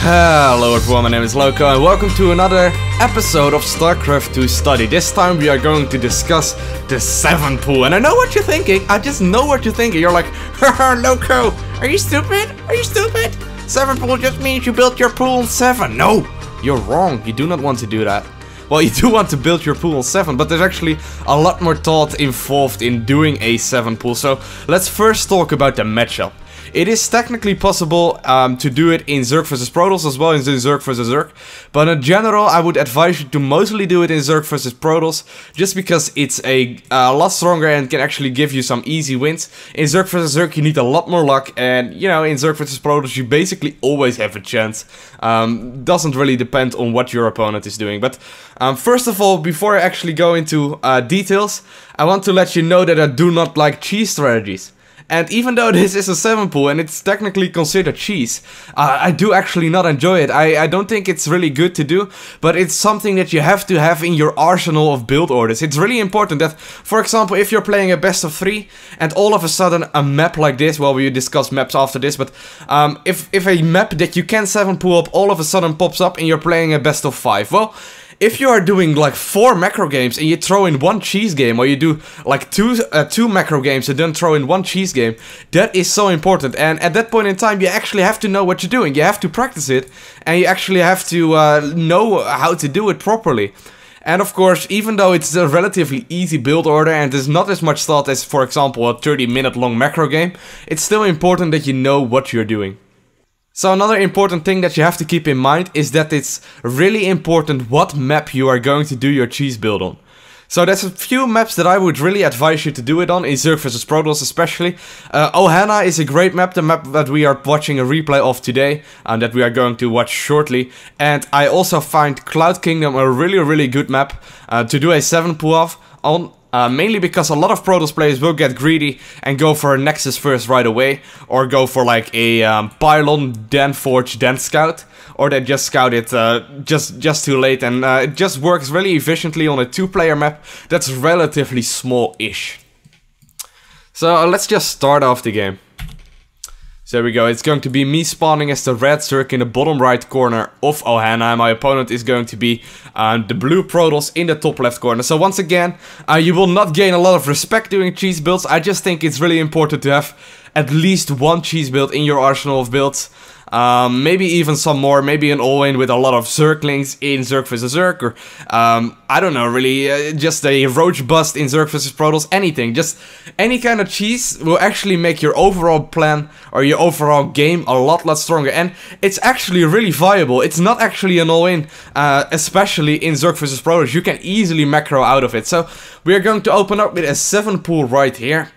Hello everyone, my name is Lowko and welcome to another episode of StarCraft II Study. This time we are going to discuss the 7 pool, and I know what you're thinking. I just know what you're thinking. You're like, haha, Lowko, are you stupid? Are you stupid? 7 pool just means you build your pool on 7. No, you're wrong. You do not want to do that. Well, you do want to build your pool on 7, but there's actually a lot more thought involved in doing a 7 pool. So let's first talk about the matchup. It is technically possible to do it in Zerg vs Protoss as well as in Zerg vs Zerg, but in general I would advise you to mostly do it in Zerg vs Protoss, just because it's a lot stronger and can actually give you some easy wins. In Zerg vs Zerg you need a lot more luck, and you know, in Zerg vs Protoss you basically always have a chance. Doesn't really depend on what your opponent is doing. But first of all, before I actually go into details, I want to let you know that I do not like cheese strategies. And even though this is a 7 pool and it's technically considered cheese, I do actually not enjoy it. I don't think it's really good to do, but it's something that you have to have in your arsenal of build orders. It's really important that, for example, if you're playing a best of 3 and all of a sudden a map like this, well, we discuss maps after this, but if a map that you can 7 pool up all of a sudden pops up and you're playing a best of 5, well, if you are doing like 4 macro games and you throw in 1 cheese game, or you do like two macro games and then throw in 1 cheese game, that is so important. And at that point in time, you actually have to know what you're doing. You have to practice it, and you actually have to know how to do it properly. And of course, even though it's a relatively easy build order and there's not as much thought as, for example, a 30-minute long macro game, it's still important that you know what you're doing. So another important thing that you have to keep in mind is that it's really important what map you are going to do your cheese build on. So there's a few maps that I would really advise you to do it on, in Zerg vs Protoss especially. Ohana is a great map, the map that we are watching a replay of today, and that we are going to watch shortly. And I also find Cloud Kingdom a really good map to do a 7 pull off on. Mainly because a lot of Protoss players will get greedy and go for a Nexus first right away, or go for like a Pylon, then Forge, then Scout, or they just scout it just too late, and it just works really efficiently on a 2-player map that's relatively small-ish. So let's just start off the game. So there we go, it's going to be me spawning as the red Zerg in the bottom right corner of Ohana, and my opponent is going to be the blue Protoss in the top left corner. So once again, you will not gain a lot of respect doing cheese builds. I just think it's really important to have at least 1 cheese build in your arsenal of builds. Maybe even some more, maybe an all-in with a lot of Zerglings in Zerg vs Zerg, or I don't know, really, just a Roach Bust in Zerg vs Protoss, anything. Just any kind of cheese will actually make your overall plan or your overall game a lot stronger, and it's actually really viable. It's not actually an all-in, especially in Zerg vs Protoss. You can easily macro out of it. So we are going to open up with a 7 pool right here.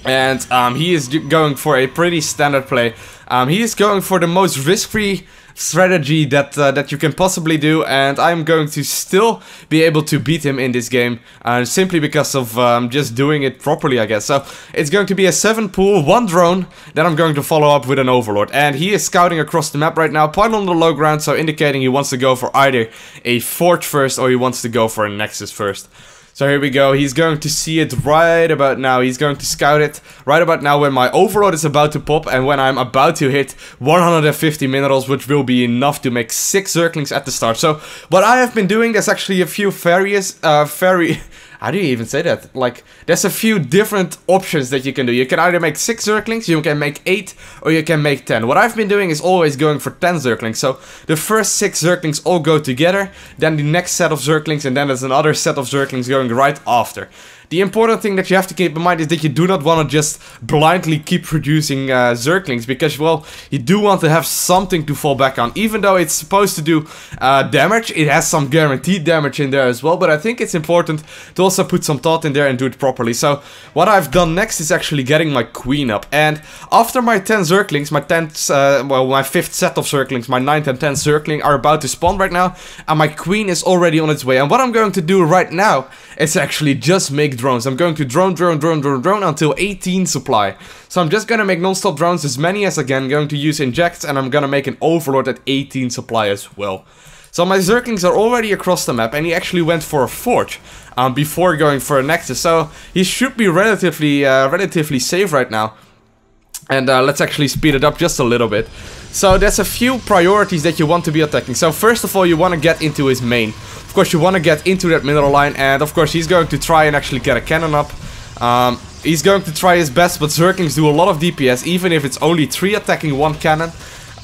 And he is going for a pretty standard play. He is going for the most risk-free strategy that you can possibly do, and I'm going to still be able to beat him in this game, simply because of just doing it properly, I guess. So it's going to be a 7 pool, 1 drone, then I'm going to follow up with an Overlord. And he is scouting across the map right now, point on the low ground, so indicating he wants to go for either a Forge first or he wants to go for a Nexus first. So here we go, he's going to see it right about now, he's going to scout it right about now when my Overlord is about to pop and when I'm about to hit 150 minerals, which will be enough to make 6 Zerglings at the start. So what I have been doing, there's actually a few how do you even say that? Like, there's a few different options that you can do. You can either make 6 Zerglings, you can make 8, or you can make 10. What I've been doing is always going for 10 Zerglings. So the first 6 Zerglings all go together, then the next set of Zerglings, and then there's another set of Zerglings going right after. The important thing that you have to keep in mind is that you do not want to just blindly keep producing Zerglings, because, well, you do want to have something to fall back on. Even though it's supposed to do damage, it has some guaranteed damage in there as well, but I think it's important to also put some thought in there and do it properly. So what I've done next is actually getting my queen up, and after my 10 Zerglings, my 10th, well, my 5th set of Zerglings, my 9th and 10th Zergling are about to spawn right now, and my queen is already on its way. And what I'm going to do right now is actually just make drones. I'm going to drone until 18 supply. So I'm just gonna make non-stop drones, as many as I can, going to use injects, and I'm gonna make an Overlord at 18 supply as well. So my Zerglings are already across the map, and he actually went for a Forge before going for a Nexus. So he should be relatively safe right now. And let's actually speed it up just a little bit. So there's a few priorities that you want to be attacking. So first of all, you want to get into his main. Of course, you want to get into that mineral line, and of course he's going to try and actually get a cannon up. He's going to try his best, but Zerglings do a lot of DPS, even if it's only 3 attacking 1 cannon.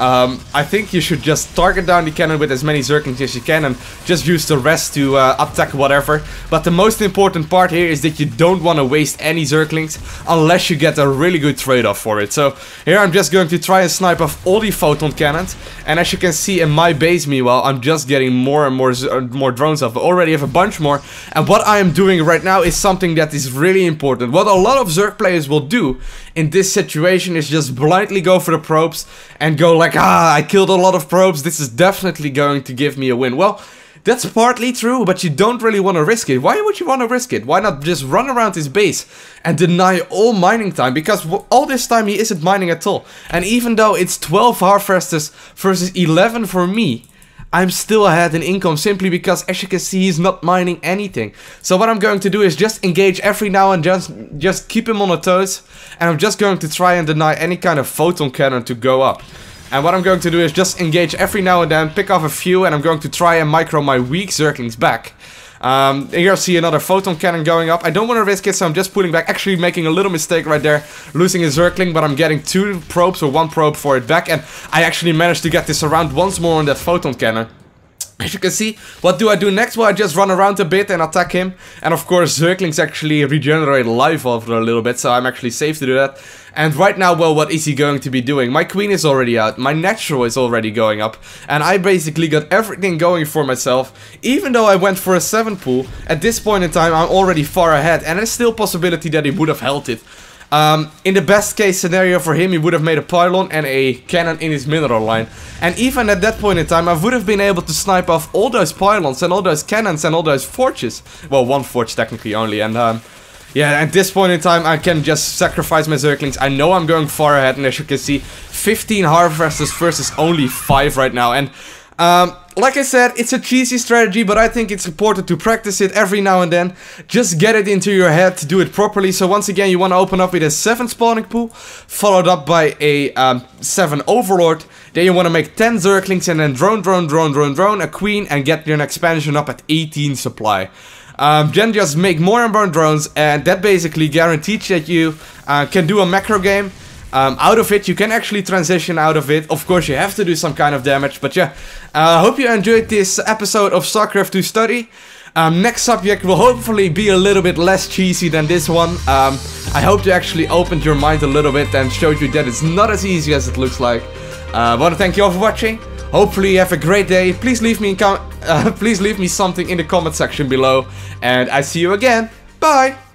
I think you should just target down the cannon with as many Zerglings as you can and just use the rest to attack whatever. But the most important part here is that you don't want to waste any Zerglings unless you get a really good trade-off for it. So here I'm just going to try and snipe off all the photon cannons. And as you can see in my base, meanwhile, I'm just getting more and more drones off. I already have a bunch more. And what I am doing right now is something that is really important. What a lot of Zerg players will do in this situation is just blindly go for the probes and go like, I killed a lot of probes, this is definitely going to give me a win. Well, that's partly true, but you don't really want to risk it. Why would you want to risk it? Why not just run around his base and deny all mining time? Because all this time he isn't mining at all. And even though it's 12 harvesters versus 11 for me, I'm still ahead in income simply because, as you can see, he's not mining anything. So what I'm going to do is just engage every now and just keep him on the toes. And I'm just going to try and deny any kind of photon cannon to go up. And what I'm going to do is just engage every now and then, pick off a few, and I'm going to try and micro my weak Zerglings back. Here I see another photon cannon going up. I don't want to risk it, so I'm just pulling back. Actually making a little mistake right there, losing a Zergling, but I'm getting 2 probes or 1 probe for it back. And I actually managed to get this around once more on that photon cannon. As you can see, what do I do next? Well, I just run around a bit and attack him. And of course, Zerglings actually regenerate life after a little bit, so I'm actually safe to do that. And right now, well, what is he going to be doing? My queen is already out, my natural is already going up. And I basically got everything going for myself. Even though I went for a 7 pool, at this point in time, I'm already far ahead. And there's still a possibility that he would have held it. In the best case scenario for him, he would have made a pylon and a cannon in his mineral line. And even at that point in time, I would have been able to snipe off all those pylons and all those cannons and all those forges. Well, 1 forge technically only. And yeah, at this point in time, I can just sacrifice my Zerglings. I know I'm going far ahead, and as you can see, 15 harvesters versus only 5 right now. And like I said, it's a cheesy strategy, but I think it's important to practice it every now and then. Just get it into your head to do it properly. So once again, you want to open up with a 7 spawning pool, followed up by a 7 overlord. Then you want to make 10 Zerglings and then drone, a queen, and get your expansion up at 18 supply. Then just make more and more drones, and that basically guarantees that you can do a macro game. Out of it, you can actually transition out of it. Of course, you have to do some kind of damage, but yeah. I hope you enjoyed this episode of StarCraft II Study. Next subject will hopefully be a little bit less cheesy than this one. I hope you actually opened your mind a little bit and showed you that it's not as easy as it looks like. I want to thank you all for watching. Hopefully you have a great day. Please leave me something in the comment section below. And I see you again. Bye!